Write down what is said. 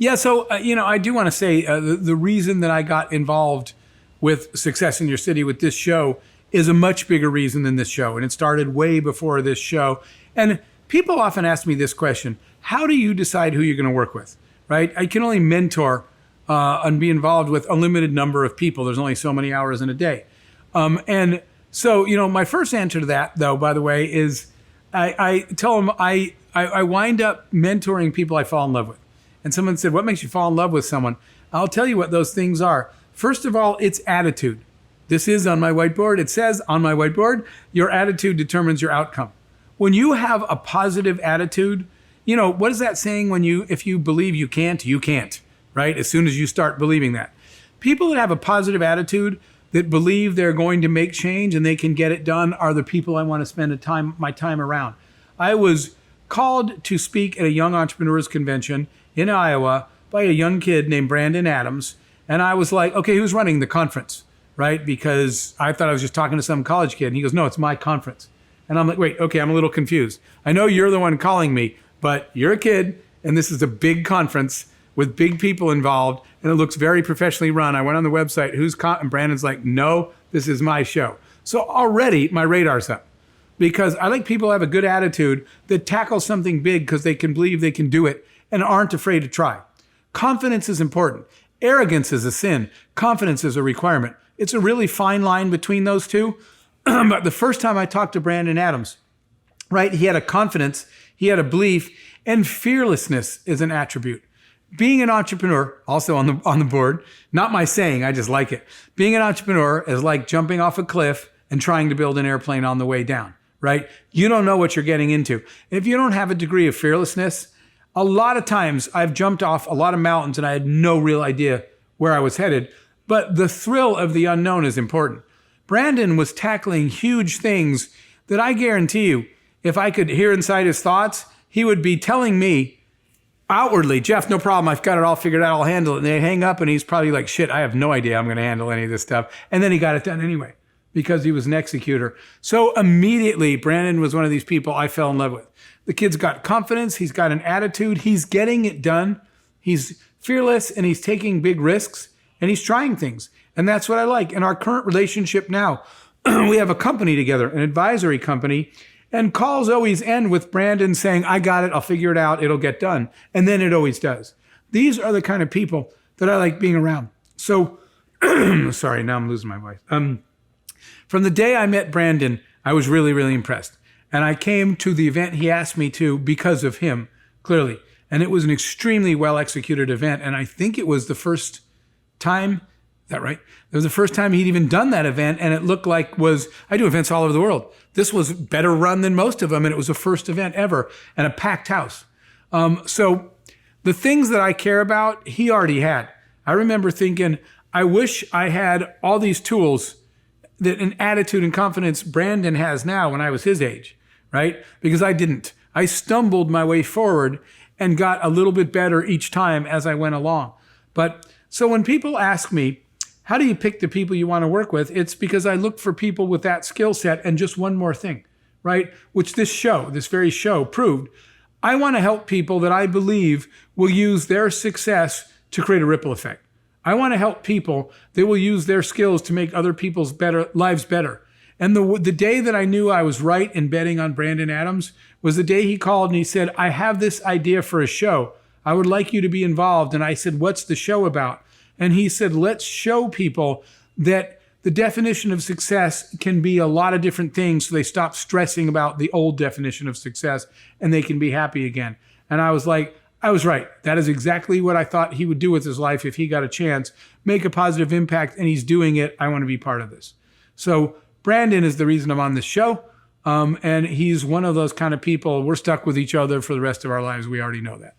Yeah, so I do want to say the reason that I got involved with Success in Your City with this show is a much bigger reason than this show, and it started way before this show. And people often ask me this question: how do you decide who you're going to work with? Right? I can only mentor and be involved with a limited number of people. There's only so many hours in a day, and so my first answer to that, though, by the way, is I tell them I wind up mentoring people I fall in love with. And someone said, what makes you fall in love with someone? I'll tell you what those things are. First of all, it's attitude. This is on my whiteboard. It says on my whiteboard, your attitude determines your outcome. When you have a positive attitude, what is that saying if you believe you can't, right? As soon as you start believing that. People that have a positive attitude, that believe they're going to make change and they can get it done, are the people I want to spend my time around. I was called to speak at a young entrepreneurs convention in Iowa by a young kid named Brandon Adams. And I was like, okay, who's running the conference, right? Because I thought I was just talking to some college kid. And he goes, no, it's my conference. And I'm like, wait, okay, I'm a little confused. I know you're the one calling me, but you're a kid and this is a big conference with big people involved and it looks very professionally run. I went on the website, and Brandon's like, no, this is my show. So already my radar's up. Because I like people who have a good attitude that tackle something big because they can believe they can do it and aren't afraid to try. Confidence is important. Arrogance is a sin. Confidence is a requirement. It's a really fine line between those two. But the first time I talked to Brandon Adams, right, he had a confidence, he had a belief, and fearlessness is an attribute. Being an entrepreneur, also on the board, not my saying, I just like it. Being an entrepreneur is like jumping off a cliff and trying to build an airplane on the way down. Right? You don't know what you're getting into. If you don't have a degree of fearlessness, a lot of times I've jumped off a lot of mountains and I had no real idea where I was headed. But the thrill of the unknown is important. Brandon was tackling huge things that I guarantee you, if I could hear inside his thoughts, he would be telling me outwardly, Jeff, no problem. I've got it all figured out. I'll handle it. And they hang up and he's probably like, shit, I have no idea I'm going to handle any of this stuff. And then he got it done anyway, because he was an executor. So immediately, Brandon was one of these people I fell in love with. The kid's got confidence. He's got an attitude. He's getting it done. He's fearless and he's taking big risks and he's trying things. And that's what I like. In our current relationship now, we have a company together, an advisory company, and calls always end with Brandon saying, I got it. I'll figure it out. It'll get done. And then it always does. These are the kind of people that I like being around. So, sorry, now I'm losing my voice. From the day I met Brandon, I was really, really impressed. And I came to the event he asked me to because of him, clearly. And it was an extremely well-executed event. And I think it was the first time, is that right? It was the first time he'd even done that event. And it looked like I do events all over the world. This was better run than most of them. And it was the first event ever and a packed house. So the things that I care about, he already had. I remember thinking, I wish I had all these tools that an attitude and confidence Brandon has now when I was his age, right? Because I didn't. I stumbled my way forward and got a little bit better each time as I went along. But so when people ask me, how do you pick the people you want to work with? It's because I look for people with that skill set. And just one more thing, right? Which this very show proved. I want to help people that I believe will use their success to create a ripple effect. I want to help people that will use their skills to make other people's lives better. And the day that I knew I was right in betting on Brandon Adams was the day he called and he said, I have this idea for a show. I would like you to be involved. And I said, what's the show about? And he said, let's show people that the definition of success can be a lot of different things so they stop stressing about the old definition of success and they can be happy again. And I was like, I was right. That is exactly what I thought he would do with his life if he got a chance, make a positive impact, and he's doing it. I want to be part of this. So Brandon is the reason I'm on this show, and he's one of those kind of people. We're stuck with each other for the rest of our lives. We already know that.